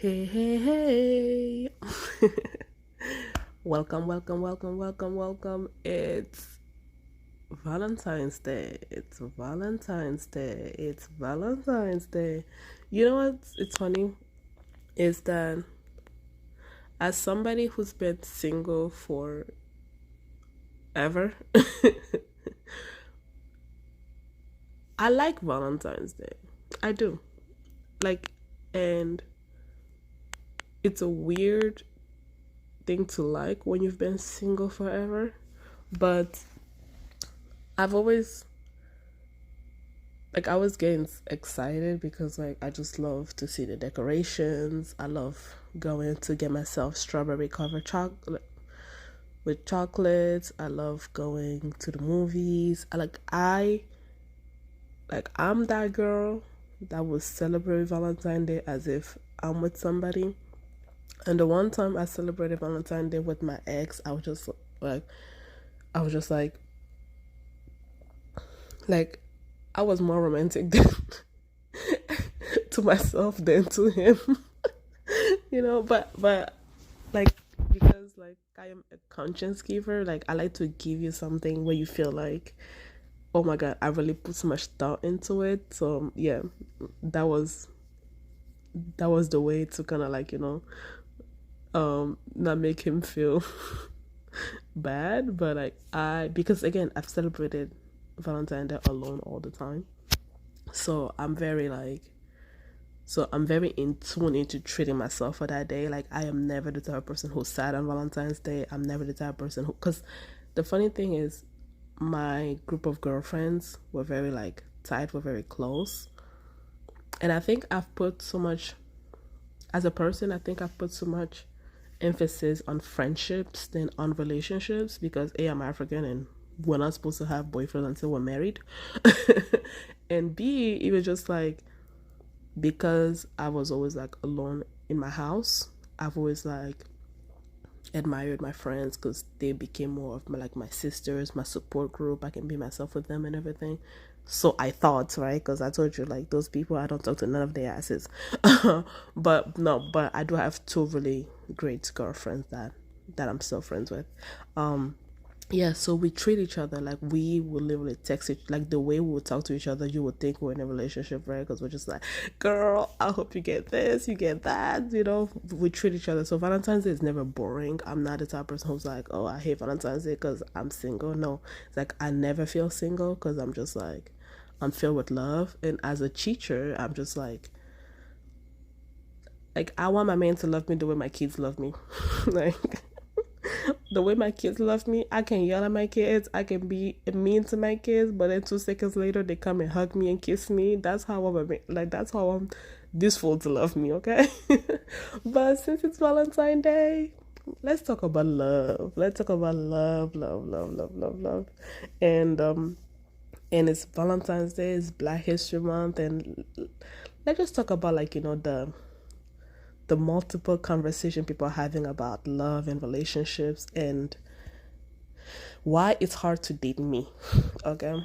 Hey, hey, hey. welcome. It's Valentine's Day. It's Valentine's Day. You know what? It's funny is that as somebody who's been single forever, I like Valentine's Day. I do. Like, and it's a weird thing to like when you've been single forever, but I've always I was getting excited because I just love to see the decorations. I love going to get myself strawberry covered chocolate with chocolates. I love going to the movies. I'm that girl that will celebrate Valentine's Day as if I'm with somebody. And the one time I celebrated Valentine's Day with my ex, like I was just like I was more romantic than to myself than to him. But like because I am a conscience giver, like I like to give you something where you feel like, oh my god, I really put so much thought into it. So yeah, that was that was the way to kind of not make him feel bad. But I because again I've celebrated Valentine's Day alone all the time. So I'm very in tune into treating myself for that day. Like I am never the type of person who's sad on Valentine's Day. I'm never the type of person who, because the funny thing is, my group of girlfriends were very tight, we're very close, and I think I've put so much as a person. I think I've put so much emphasis on friendships than on relationships because A, I'm African and we're not supposed to have boyfriends until we're married, and B, it was just because I was always alone in my house. I've always admired my friends because they became more of my sisters, my support group. I can be myself with them and everything. So I thought, right? Because I told you, those people, I don't talk to none of their asses. But no, but I do have two really great girlfriends that I'm still friends with. Yeah, so we treat each other like we would literally text each, like the way we would talk to each other, you would think we're in a relationship, right? Because we're just like, girl, I hope you get this, you get that, we treat each other. So Valentine's Day is never boring. I'm not the type of person who's like, oh, I hate Valentine's Day because I'm single. No, it's I never feel single because I'm just I'm filled with love. And as a teacher, I'm just I want my man to love me the way my kids love me. like, the way my kids love me, I can yell at my kids, I can be mean to my kids, but then 2 seconds later they come and hug me and kiss me. That's how that's how I'm this fool to love me, okay? But since it's Valentine's Day, let's talk about love. Let's talk about love. And and it's Valentine's Day, it's Black History Month, and let's just talk about the multiple conversation people are having about love and relationships and why it's hard to date me. Okay.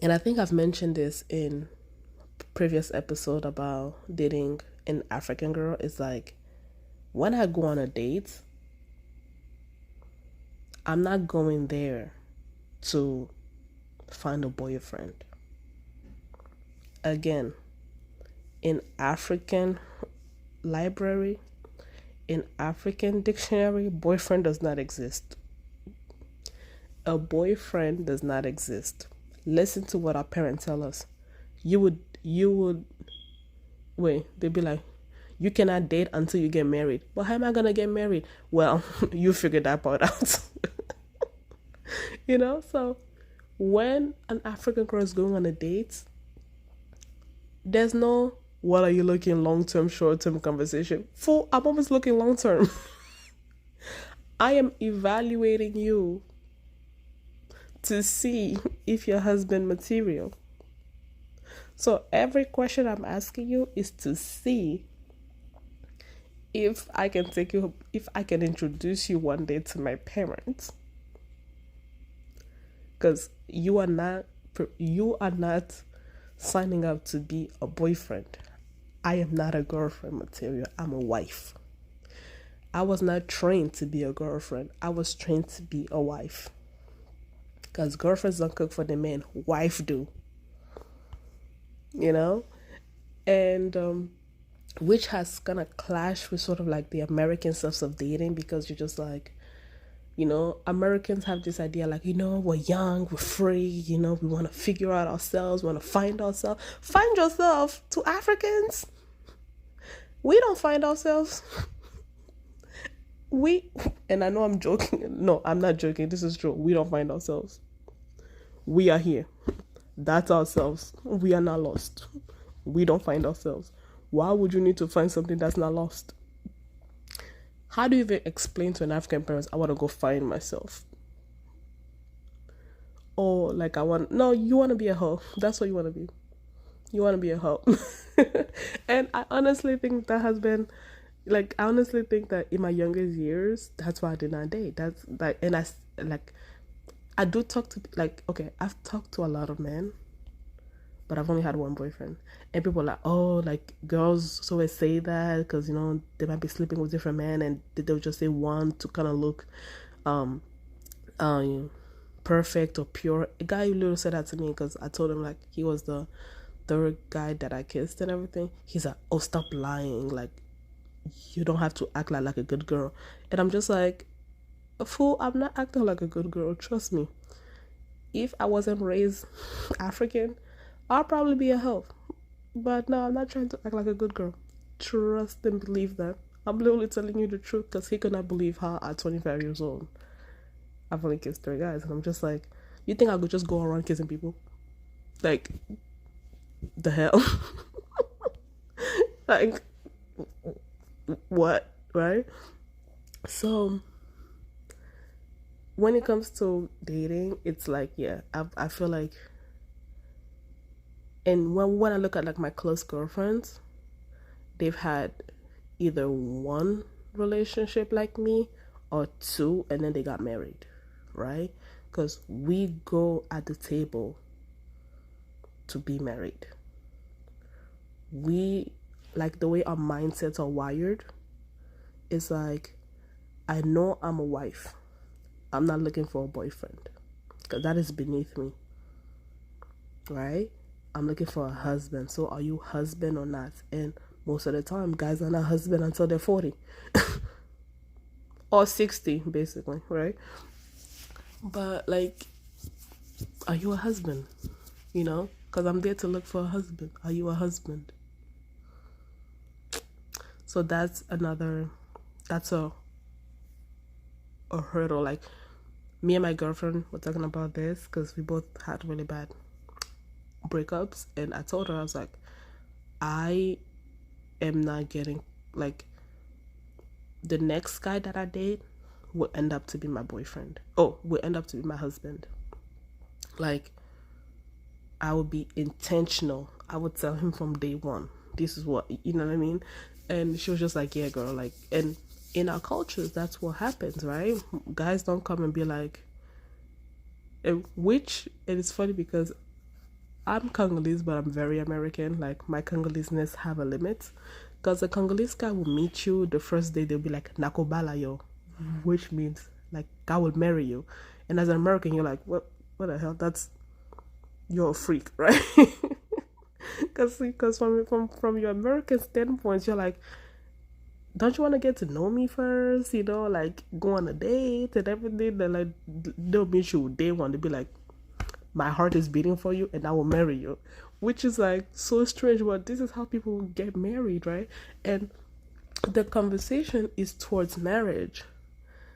And I think I've mentioned this in previous episode about dating an African girl. It's when I go on a date, I'm not going there to find a boyfriend. Again, in African library, in African dictionary, boyfriend does not exist. A boyfriend does not exist. Listen to what our parents tell us. You would wait, they'd be like, you cannot date until you get married. Well, how am I gonna get married? Well, you figured that part out. So when an African girl is going on a date, there's no what are you looking long term, short term conversation. Fool, I'm always looking long term. I am evaluating you to see if your husband material. So every question I'm asking you is to see if I can introduce you one day to my parents. Because you are not signing up to be a boyfriend. I am not a girlfriend material. I'm a wife. I was not trained to be a girlfriend. I was trained to be a wife. Because girlfriends don't cook for the men. Wife do. You know? And which has kind of clashed with sort of like the American sense of dating, because you're just like, Americans have this idea like, we're young, we're free, we want to figure out ourselves, we want to find ourselves. Find yourself. To Africans, we don't find ourselves. And I know I'm joking. No, I'm not joking. This is true. We don't find ourselves. We are here. That's ourselves. We are not lost. We don't find ourselves. Why would you need to find something that's not lost? How do you even explain to an African parent, I want to go find myself? Or like, no, you want to be a hoe. That's what you want to be. You want to be a hoe. And I honestly think that has been, like, I honestly think that in my youngest years, that's why I did not date. That's like, and I do talk to, like, okay, I've talked to a lot of men, but I've only had one boyfriend. And people are like, oh, like, girls always say that because, they might be sleeping with different men, and they'll just say one to kind of look perfect or pure. A guy literally said that to me because I told him, like, he was the third guy that I kissed and everything. He's like, oh, stop lying. Like, you don't have to act like a good girl. And I'm just like, fool, I'm not acting like a good girl. Trust me. If I wasn't raised African, I'll probably be a hoe. But no, I'm not trying to act like a good girl. Trust and believe that. I'm literally telling you the truth because he could not believe how at 25 years old I've only kissed 3 guys. And I'm just like, you think I could just go around kissing people? Like, the hell? Like, what? Right? So, when it comes to dating, it's like, yeah, I feel like, and when I look at like my close girlfriends, they've had either one relationship like me or 2, and then they got married, right? Because we go at the table to be married. We, like, the way our mindsets are wired is like, I know I'm a wife. I'm not looking for a boyfriend because that is beneath me, right? I'm looking for a husband. So are you husband or not? And most of the time, guys are not husband until they're 40 or 60, basically, right? But like, are you a husband? Because I'm there to look for a husband. Are you a husband? So that's a hurdle. Like, me and my girlfriend were talking about this because we both had really bad breakups, and I told her, I was like, I am not getting, like, the next guy that I date will end up to be my boyfriend. Oh, will end up to be my husband. Like, I would be intentional. I would tell him from day one, this is what, you know what I mean? And she was just like, yeah, girl, like, and in our cultures, that's what happens, right? Guys don't come and be like, and it's funny because I'm Congolese, but I'm very American. Like, my Congoleseness have a limit. Because a Congolese guy will meet you the first day, they'll be like, nakobala yo, which means, like, God will marry you. And as an American, you're like, what the hell? You're a freak, right? Because from your American standpoint, you're like, don't you want to get to know me first? Like, go on a date and everything. Then, like, they'll meet you day one. They'll be like, my heart is beating for you and I will marry you. Which is like so strange, but this is how people get married, right? And the conversation is towards marriage.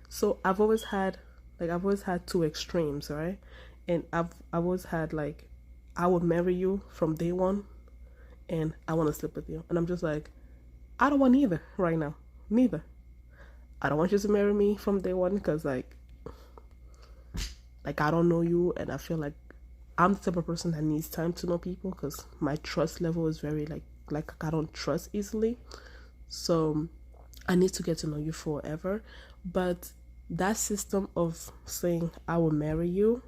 So I've always had 2 extremes, right? And I've always had, like, I will marry you from day one and I want to sleep with you. And I'm just like, I don't want either right now. Neither. I don't want you to marry me from day one because, like, I don't know you, and I feel like I'm the type of person that needs time to know people because my trust level is very, like I don't trust easily. So I need to get to know you forever. But that system of saying I will marry you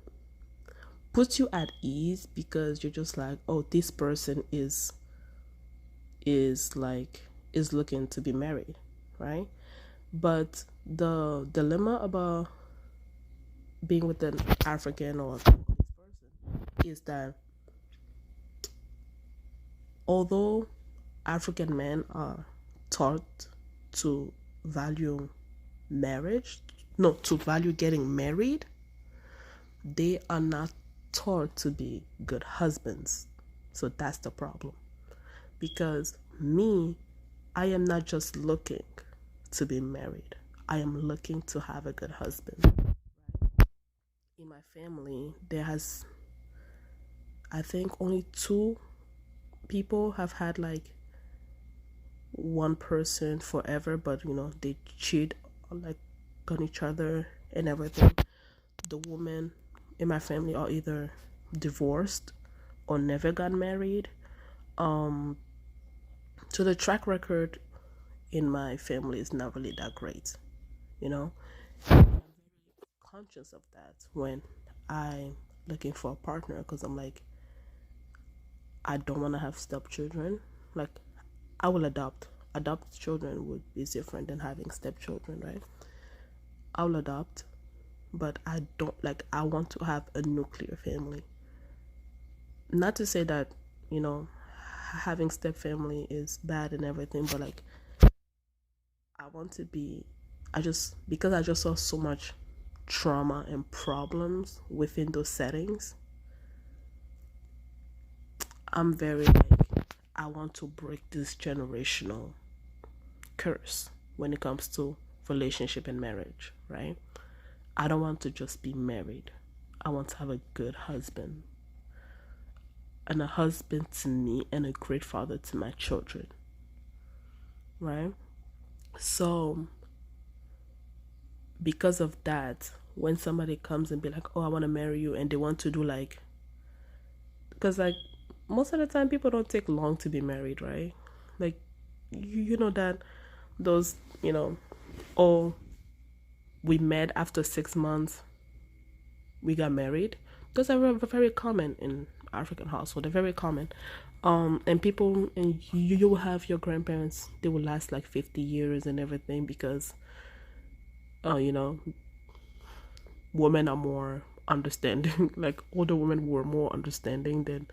puts you at ease because you're just like, oh, this person is is looking to be married, right? But the dilemma about being with an African or Congolese person is that although African men are taught to value marriage, no, to value getting married, they are not taught to be good husbands. So that's the problem. Because me, I am not just looking to be married, I am looking to have a good husband. In my family, there has, I think, only two people have had like one person forever, but they cheat like on each other and everything. The women in my family are either divorced or never got married. So the track record in my family is not really that great, you know. I'm conscious of that when I'm looking for a partner, because I'm like, I don't want to have stepchildren. Like, I will adopt. Adopt children would be different than having stepchildren, right? I'll adopt, but I don't like. I want to have a nuclear family. Not to say that you know having step family is bad and everything, but like I want to be. Because I just saw so much trauma and problems within those settings. I'm very like I want to break this generational curse when it comes to relationship and marriage, right? I don't want to just be married. I want to have a good husband and a husband to me and a great father to my children, right? So, because of that, when somebody comes and be like, "Oh, I want to marry you," and they want to do like, because like most of the time people don't take long to be married, right? Like, you know that those, oh, we met after 6 months, we got married. Those are very common in African household. They're very common. And people, and you will have your grandparents, they will last like 50 years and everything because, you know, women are more understanding. Like older women were more understanding than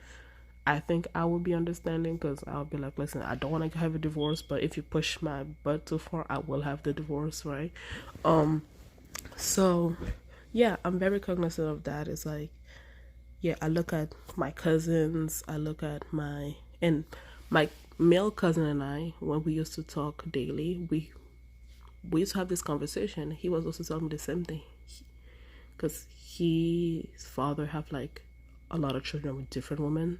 I think I would be understanding, because I'll be like, listen, I don't want to have a divorce, but if you push my butt too far, I will have the divorce, right? So yeah, I'm very cognizant of that. It's like, yeah, I look at my cousins, I look at and my male cousin and I, when we used to talk daily, we used to have this conversation. He was also telling me the same thing, because his father have like a lot of children with different women,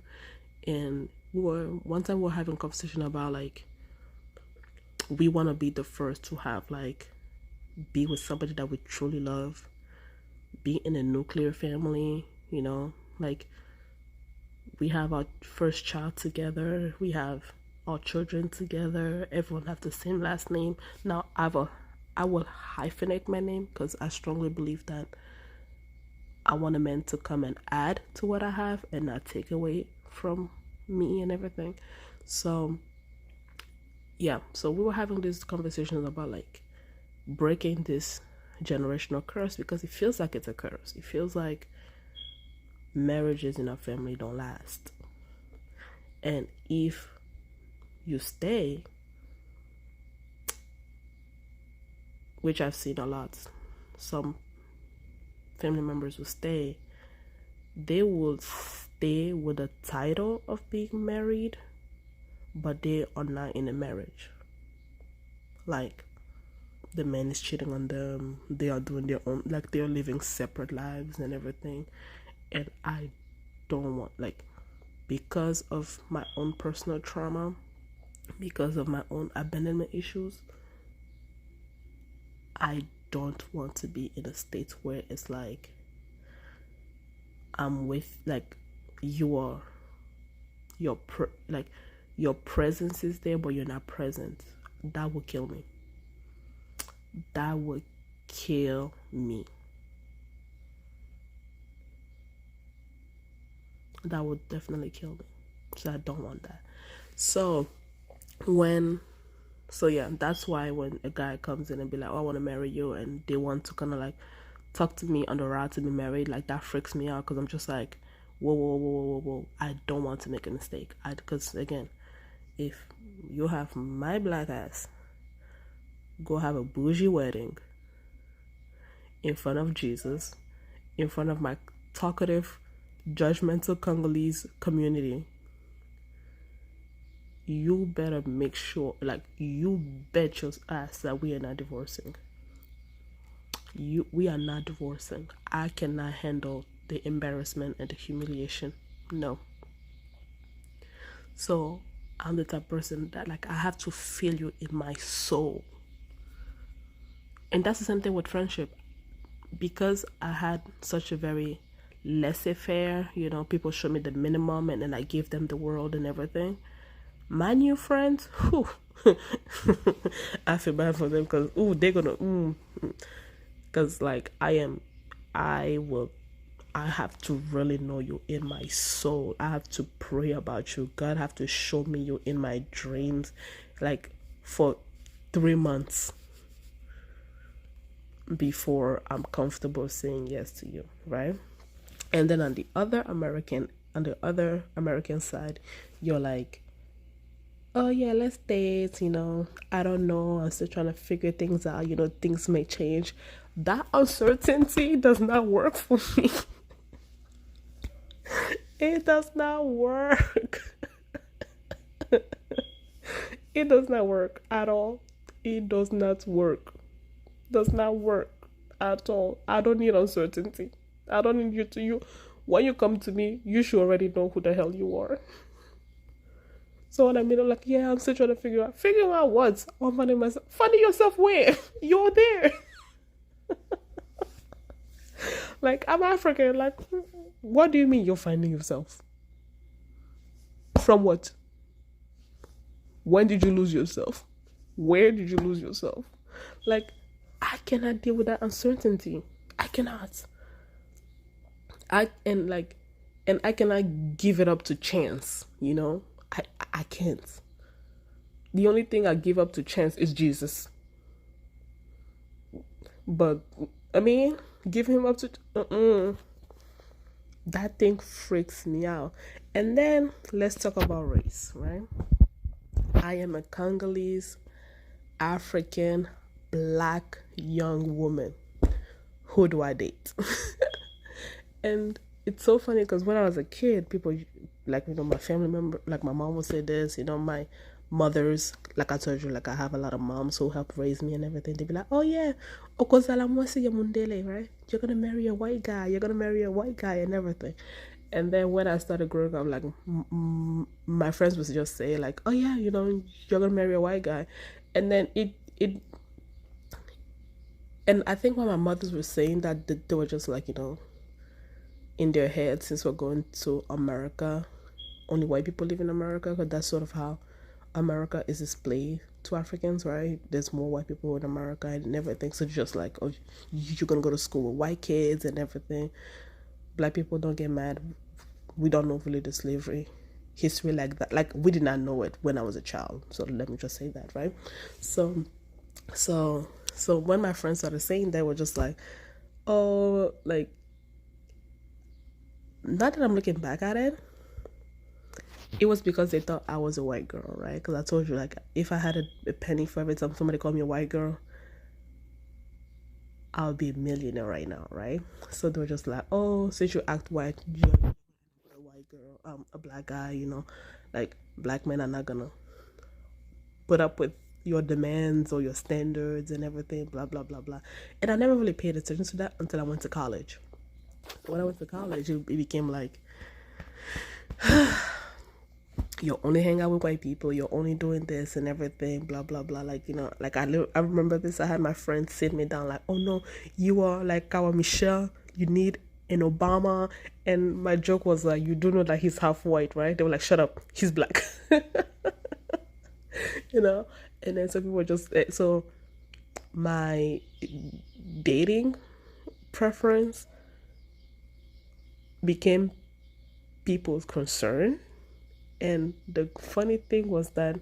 and one time we were having a conversation about like we want to be the first to have like be with somebody that we truly love, be in a nuclear family, like we have our first child together, we have our children together, everyone have the same last name. Now I will hyphenate my name because I strongly believe that I want a man to come and add to what I have and not take away from me and everything. So yeah, so we were having these conversations about like breaking this generational curse, because it feels like it's a curse. It feels like marriages in our family don't last. And if you stay, which I've seen a lot, some family members will stay, they will stay with the title of being married, but they are not in a marriage. Like, the man is cheating on them, they are doing their own, like they are living separate lives and everything. And I don't want, like, because of my own personal trauma, because of my own abandonment issues, I don't want to be in a state where it's like I'm with, like, your like your presence is there but you're not present. That would kill me. That would kill me. That would definitely kill me. So I don't want that. So when So yeah, that's why when a guy comes in and be like, "Oh, I want to marry you," and they want to kind of like talk to me on the route to be married, like that freaks me out because I'm just like, whoa, whoa, whoa, whoa, whoa, whoa. I don't want to make a mistake. Because again, if you have my black ass go have a bougie wedding in front of Jesus, in front of my talkative, judgmental Congolese community, you better make sure, like, you bet your ass that we are not divorcing. We are not divorcing. I cannot handle the embarrassment and the humiliation. No. So I'm the type of person that, like, I have to feel you in my soul. And that's the same thing with friendship. Because I had such a very laissez-faire, people show me the minimum and then I give them the world and everything. My new friends, whew, I feel bad for them because, they're gonna, because like I have to really know you in my soul. I have to pray about you. God have to show me you in my dreams, like for 3 months before I'm comfortable saying yes to you, right? And then on the other American side, you're like, oh yeah, let's date, I don't know, I'm still trying to figure things out, things may change. That uncertainty does not work for me. It does not work. It does not work at all. It does not work. Does not work at all. I don't need uncertainty. I don't need you. When you come to me, you should already know who the hell you are. So when I'm like, yeah, I'm still trying to figure out. Figure out what? I'm finding myself. Finding yourself where? You're there. Like, I'm African. Like, what do you mean you're finding yourself? From what? When did you lose yourself? Where did you lose yourself? Like, I cannot deal with that uncertainty. I cannot. And I cannot give it up to chance, I can't. The only thing I give up to chance is Jesus. But I mean, give him up to that thing freaks me out. And then let's talk about race, right? I am a Congolese, African, black young woman. Who do I date? And it's so funny because when I was a kid, people like, my family member, like my mom would say this, my mothers, like I told you, like I have a lot of moms who help raise me and everything. They'd be like, oh yeah, okozala mwasi ya mundele, right? You're gonna marry a white guy. You're gonna marry a white guy and everything. And then when I started growing up, like my friends would just say, like, oh yeah, you're gonna marry a white guy, and then it. And I think when my mothers were saying that, they were just like, in their head, since we're going to America, only white people live in America, because that's sort of how America is displayed to Africans, right? There's more white people in America and everything. So just like, oh, you're gonna go to school with white kids and everything. Black people don't get mad. We don't know really the slavery history like that. Like, we did not know it when I was a child. So let me just say that, right? So when my friends started saying that, we're just like, oh, like, not that I'm looking back at it, it was because they thought I was a white girl, right? Because I told you, like, if I had a penny for every time somebody called me a white girl, I would be a millionaire right now, right? So they were just like, oh, since you act white, you're a white girl, a black guy, like, black men are not gonna put up with your demands or your standards and everything, blah, blah, blah, blah. And I never really paid attention to that until I went to college. When I went to college, it became like, you only hang out with white people, you're only doing this and everything, blah blah blah. Like, like I remember this. I had my friends sit me down like, oh no, you are like our Michelle, you need an Obama. And my joke was like, you do know that he's half white, right? They were like, shut up, he's black. And then some people were just, so my dating preference became people's concern. And the funny thing was that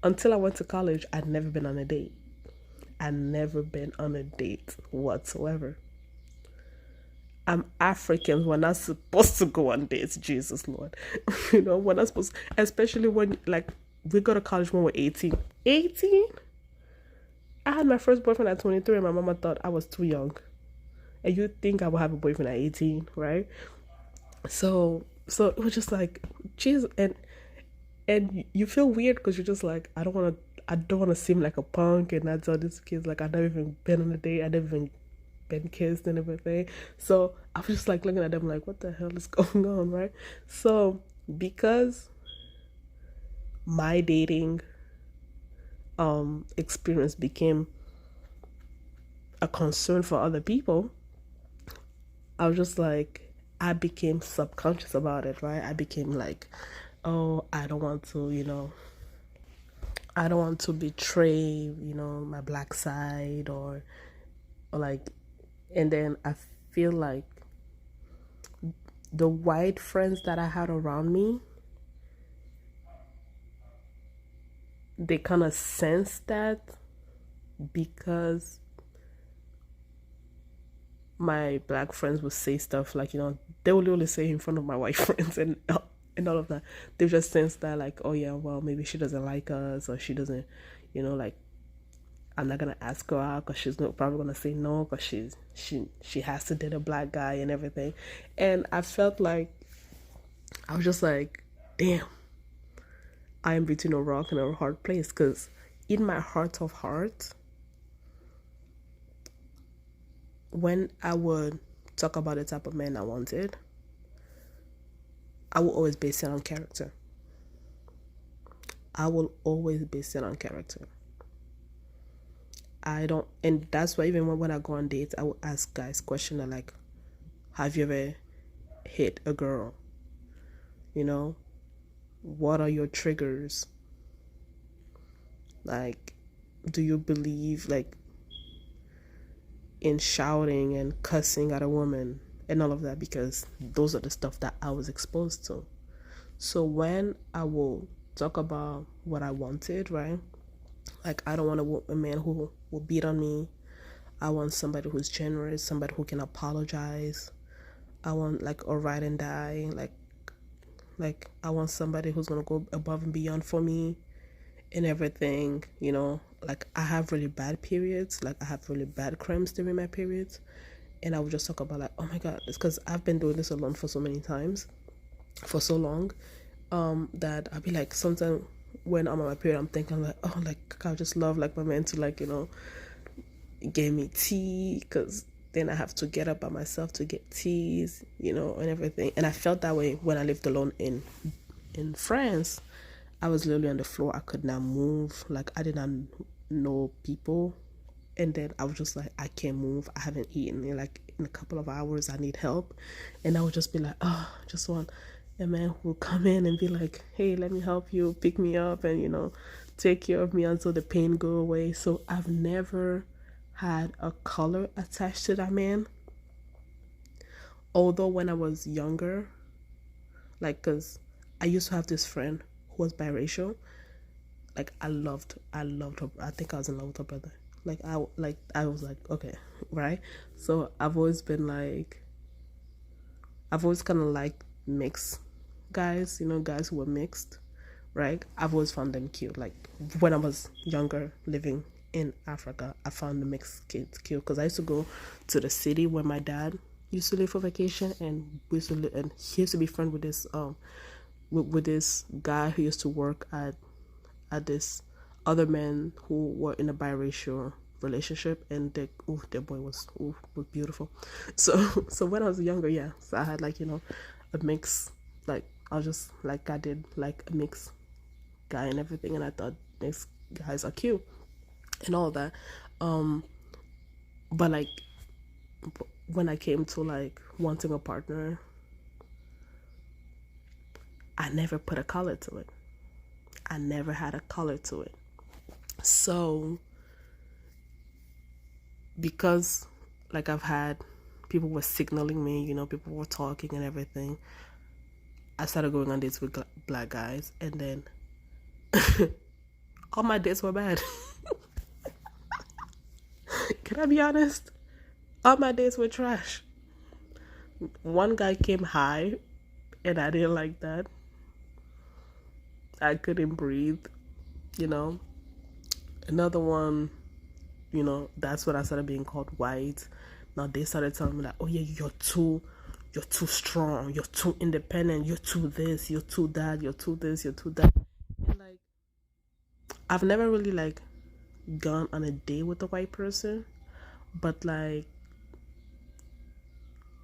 until I went to college, I'd never been on a date. I'd never been on a date whatsoever. I'm African. We're not supposed to go on dates, Jesus Lord. We're not supposed, especially when, like, we go to college when we're 18. 18? I had my first boyfriend at 23 and my mama thought I was too young. And you think I would have a boyfriend at 18, right? So it was just like, Jesus, and you feel weird because you're just like, I don't want to seem like a punk and not tell these kids like I've never even been on a date, I never even been kissed and everything. So I was just like looking at them like, what the hell is going on, right? So because my dating experience became a concern for other people, I was just like, I became subconscious about it, right? I became like, oh, I don't want to, I don't want to betray, my black side or like, and then I feel like the white friends that I had around me, they kind of sensed that because my black friends would say stuff like, they would literally say in front of my white friends and all of that. They just sense that like, oh yeah, well maybe she doesn't like us, or she doesn't, like, I'm not gonna ask her out because she's probably gonna say no because she has to date a black guy and everything. And I felt like I was just like, damn, I am between a rock and a hard place, because in my heart of hearts, when I would talk about the type of man I wanted, I will always base it on character. I will always base it on character. I don't, and that's why even when I go on dates, I will ask guys questions like, have you ever hit a girl? What are your triggers? Like, do you believe like in shouting and cussing at a woman and all of that? Because those are the stuff that I was exposed to. So when I will talk about what I wanted, right? Like, I don't want a man who will beat on me. I want somebody who's generous, somebody who can apologize. I want like a ride and die. Like I want somebody who's gonna go above and beyond for me and everything. Like I have really bad periods. Like I have really bad cramps during my periods, and I would just talk about like, oh my god, it's because I've been doing this alone for so many times, for so long, that I'll be like, sometimes when I'm on my period, I'm thinking like, oh, like I just love like my man to like give me tea, because then I have to get up by myself to get teas, and everything. And I felt that way when I lived alone in France. I was literally on the floor. I could not move. Like I did not know people, and then I was just like, I can't move. I haven't eaten in a couple of hours. I need help, and I would just be like, oh, I just want a man who will come in and be like, hey, let me help you, pick me up, and take care of me until the pain go away. So I've never had a color attached to that man. Although when I was younger, like, because I used to have this friend who was biracial. Like I loved her. I think I was in love with her brother. I was like, okay, right? So I've always been like, I've always kind of liked mixed guys, guys who were mixed, right? I've always found them cute. Like when I was younger, living in Africa, I found the mixed kids cute because I used to go to the city where my dad used to live for vacation, and we used to live, and he used to be friends with this with this guy who used to work at this other men who were in a biracial relationship, and their boy was beautiful. So when I was younger, yeah, so I had like a mix, like I was just like, I did like a mixed guy and everything, and I thought these guys are cute and all that. But like when I came to like wanting a partner, I never put a color to it. I never had a color to it. So because like I've had people were signaling me, people were talking and everything, I started going on dates with black guys, and then All my dates were bad. Can I be honest? All my dates were trash. One guy came high, and I didn't like that. I couldn't breathe, you know. Another one, that's when I started being called white. Now they started telling me like, oh yeah, you're too strong, you're too independent, you're too this, you're too that, you're too this, you're too that. And like, I've never really like gone on a date with a white person, but like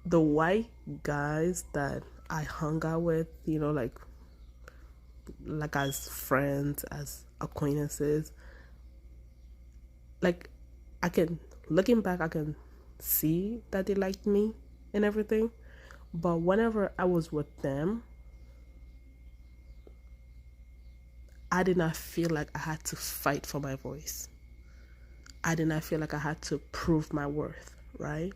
the white guys that I hung out with, like as friends, as acquaintances, like looking back, I can see that they liked me and everything. But whenever I was with them, I did not feel like I had to fight for my voice. I did not feel like I had to prove my worth, right?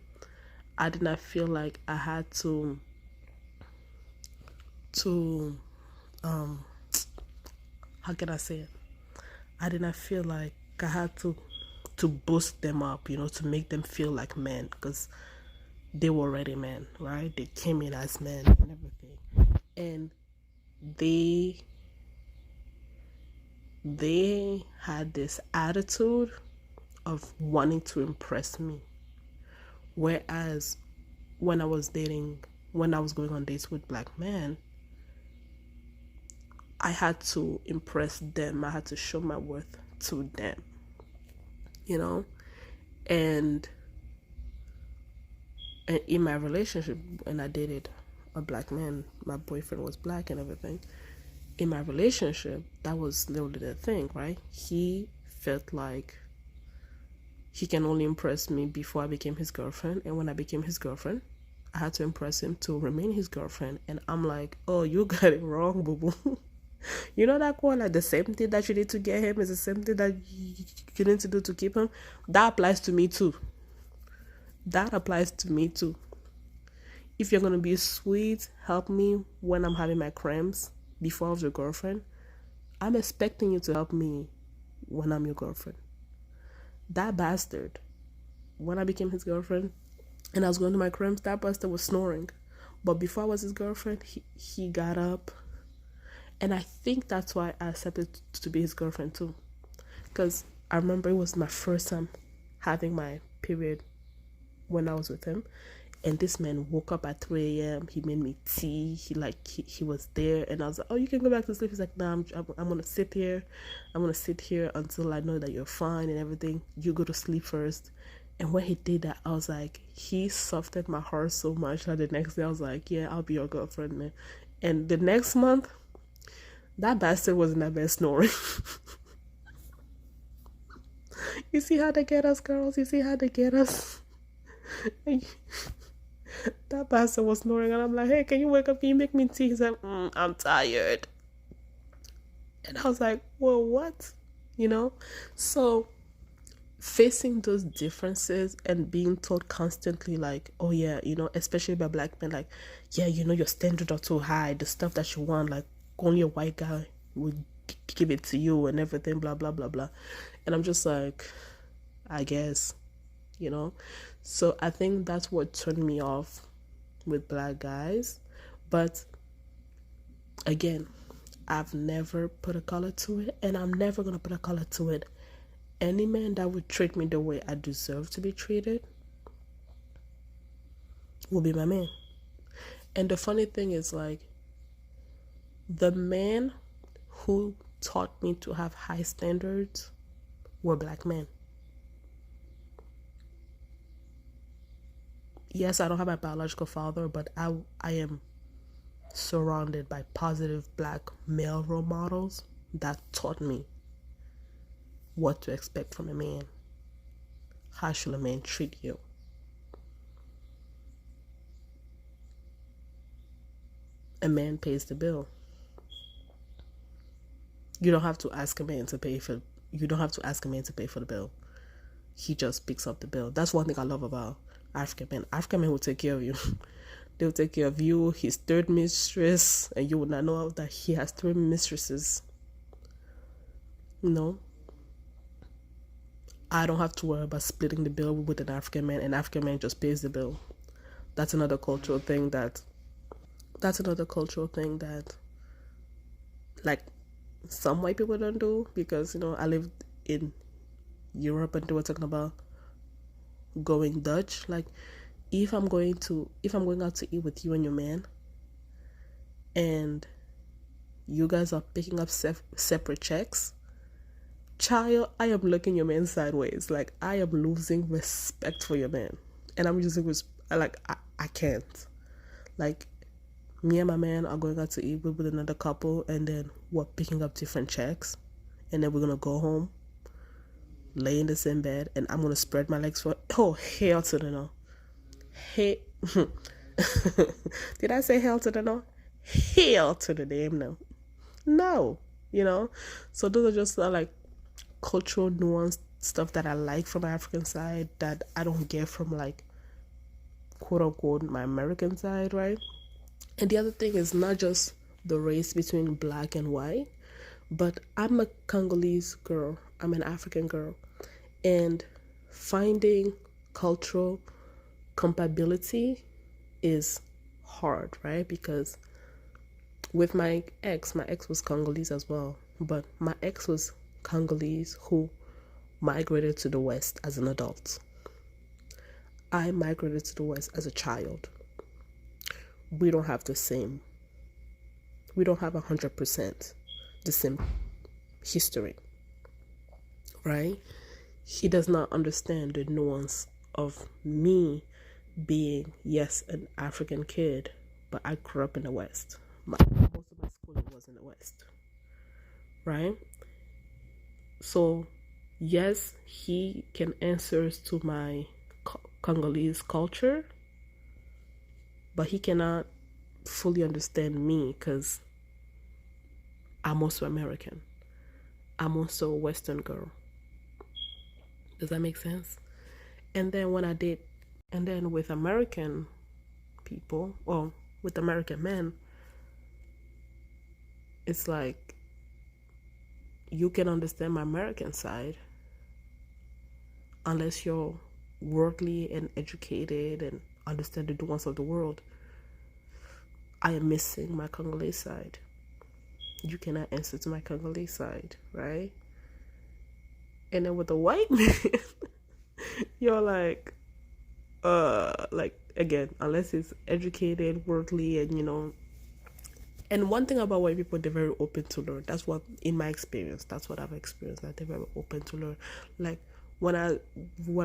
I did not feel like I had to how can I say it? I did not feel like I had to boost them up, to make them feel like men, because they were already men, right? They came in as men and everything. And they had this attitude of wanting to impress me. Whereas when I was going on dates with black men, I had to impress them. I had to show my worth to them, and in my relationship, when I dated a black man, my boyfriend was black and everything. In my relationship, that was literally the thing, right? He felt like he can only impress me before I became his girlfriend. And when I became his girlfriend, I had to impress him to remain his girlfriend. And I'm like, oh, you got it wrong, boo-boo. You know that quote, like the same thing that you did to get him is the same thing that you need to do to keep him? That applies to me too. That applies to me too. If you're going to be sweet, help me when I'm having my cramps before I was your girlfriend, I'm expecting you to help me when I'm your girlfriend. That bastard, when I became his girlfriend and I was going to my cramps, that bastard was snoring. But before I was his girlfriend, he got up. And I think that's why I accepted to be his girlfriend too. Because I remember it was my first time having my period when I was with him. And this man woke up at 3 a.m. He made me tea. He was there. And I was like, oh, you can go back to sleep. He's like, nah, I'm going to sit here. I'm going to sit here until I know that you're fine and everything. You go to sleep first. And when he did that, I was like, he softened my heart so much that the next day I was like, yeah, I'll be your girlfriend, man. And the next month, that bastard was in that bed snoring. You see how they get us, girls? You see how they get us? That bastard was snoring, and I'm like, hey, can you wake up? Can you make me tea? He's like, I'm tired. And I was like, well, what? So facing those differences and being told constantly like, oh yeah, especially by black men, like, yeah, your standards are too high. The stuff that you want, like, only a white guy would give it to you and everything, blah, blah, blah, blah. And I'm just like, I guess, So I think that's what turned me off with black guys. But again, I've never put a color to it, and I'm never going to put a color to it. Any man that would treat me the way I deserve to be treated will be my man. And the funny thing is, like, the men who taught me to have high standards were black men. Yes, I don't have my biological father, but I am surrounded by positive black male role models that taught me what to expect from a man. How should a man treat you? A man pays the bill. You don't have to ask a man to pay for the bill. He just picks up the bill. That's one thing I love about African men. African men will take care of you. They'll take care of you, his third mistress, and you will not know that he has 3 mistresses. I don't have to worry about splitting the bill with an African man. An African man just pays the bill. That's another cultural thing that that's another cultural thing that like some white people don't do, because I lived in Europe and they were talking about going Dutch. Like if I'm going out to eat with you and your man, and you guys are picking up separate checks, child, I am looking your man sideways. Like I am losing respect for your man, and I'm using like I can't. Like me and my man are going out to eat with another couple, and then we're picking up different checks, and then we're gonna go home, lay in the same bed, and I'm gonna spread my legs for hell to the no. Hey, did I say hell to the no? Hell to the damn no. No, So those are just like cultural nuanced stuff that I like from my African side that I don't get from like quote unquote my American side, right? And the other thing is not just the race between black and white, but I'm a Congolese girl, I'm an African girl, and finding cultural compatibility is hard, right? Because with my ex was Congolese as well, but my ex was Congolese who migrated to the West as an adult. I migrated to the West as a child. We don't have 100% the same history, right? He does not understand the nuance of me being, yes, an African kid, but I grew up in the West. Most of my schooling was in the West, right? So, yes, he can answer to my Congolese culture, but he cannot fully understand me because I'm also American. I'm also a Western girl. Does that make sense? And then with American people, or with American men, it's like you can understand my American side unless you're worldly and educated and understand the nuance of the world. I am missing my Congolese side. You cannot answer to my Congolese side, right? And then with the white man, you're like again, unless it's educated, worldly, and and one thing about white people, they're very open to learn. That's what, in my experience, that's what I've experienced, that they're very open to learn. Like when I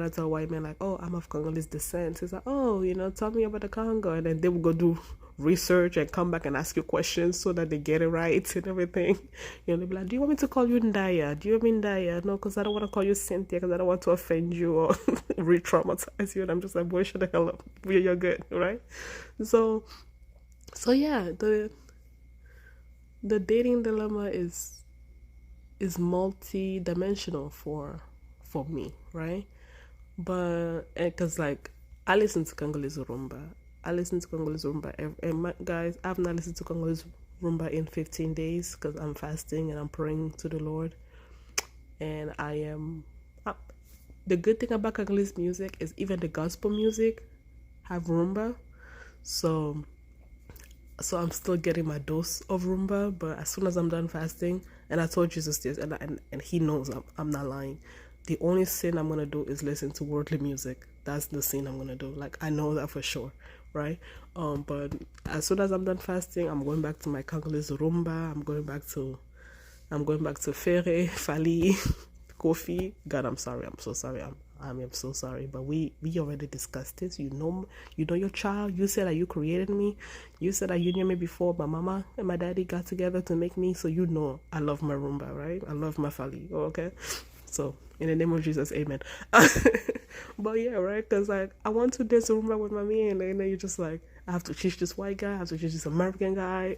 tell a white man like, oh, I'm of Congolese descent, he's like, oh, tell me about the Congo, and then they will go do research and come back and ask you questions so that they get it right and everything. They'll be like, do you want me to call you Ndaya? Do you mean Ndaya? No, because I don't want to call you Cynthia because I don't want to offend you or re-traumatize you. And I'm just like, boy, shut the hell up. You're good, right? So yeah, the dating dilemma is multi-dimensional for me, right? But because like I listen to Congolese rumba, and guys, I've not listened to Congolese rumba in 15 days because I'm fasting and I'm praying to the Lord. And the good thing about Congolese music is even the gospel music have rumba, so I'm still getting my dose of rumba. But as soon as I'm done fasting, and I told Jesus this, and he knows I'm not lying, the only sin I'm gonna do is listen to worldly music. That's the sin I'm gonna do. Like I know that for sure, right? But as soon as I'm done fasting, I'm going back to my Congolese rumba. I'm going back to Ferre, Fali, Kofi. God, I'm sorry. I'm so sorry. I am so sorry. But we already discussed this. You know your child. You said that you created me. You said that you knew me before my mama and my daddy got together to make me. So I love my rumba, right? I love my Fali. Oh, okay. So in the name of Jesus, amen. But yeah, right? Because like I want to dance rumba with my man, and then you're just like, I have to teach this white guy. I have to teach this American guy.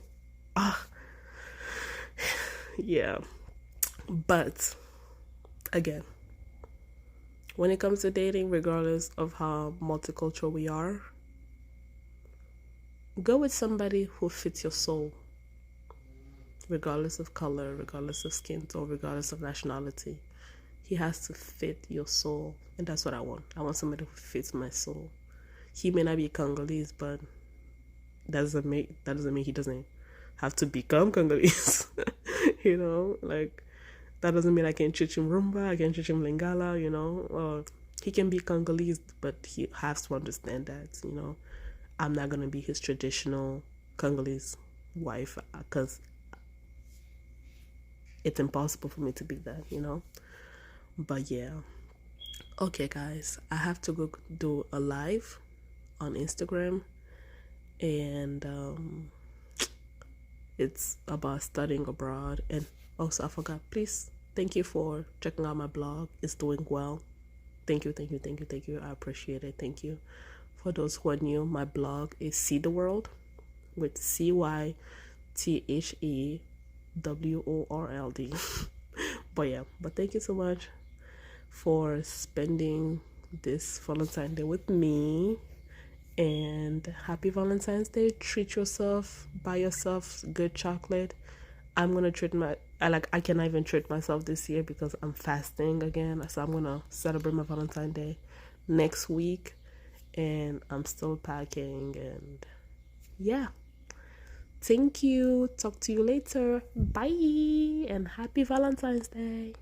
Yeah. But again, when it comes to dating, regardless of how multicultural we are, go with somebody who fits your soul, regardless of color, regardless of skin tone, regardless of nationality. He has to fit your soul, and that's what I want. I want somebody who fits my soul. He may not be Congolese, but that doesn't mean he doesn't have to become Congolese. Like that doesn't mean I can teach him Rumba, I can teach him Lingala, or he can be Congolese, but he has to understand that, I'm not gonna be his traditional Congolese wife because it's impossible for me to be that. But yeah. Okay, guys, I have to go do a live on Instagram, and it's about studying abroad. And also, I forgot, please, thank you for checking out my blog. It's doing well. Thank you, thank you, thank you, thank you. I appreciate it. Thank you. For those who are new, my blog is See the World with CYTHEWORLD. But thank you so much for spending this Valentine Day with me. And happy Valentine's Day. Treat yourself, buy yourself good chocolate. I'm gonna treat I cannot even treat myself this year because I'm fasting again. So I'm gonna celebrate my Valentine's Day next week, and I'm still packing. And yeah, thank you. Talk to you later. Bye, and happy Valentine's Day.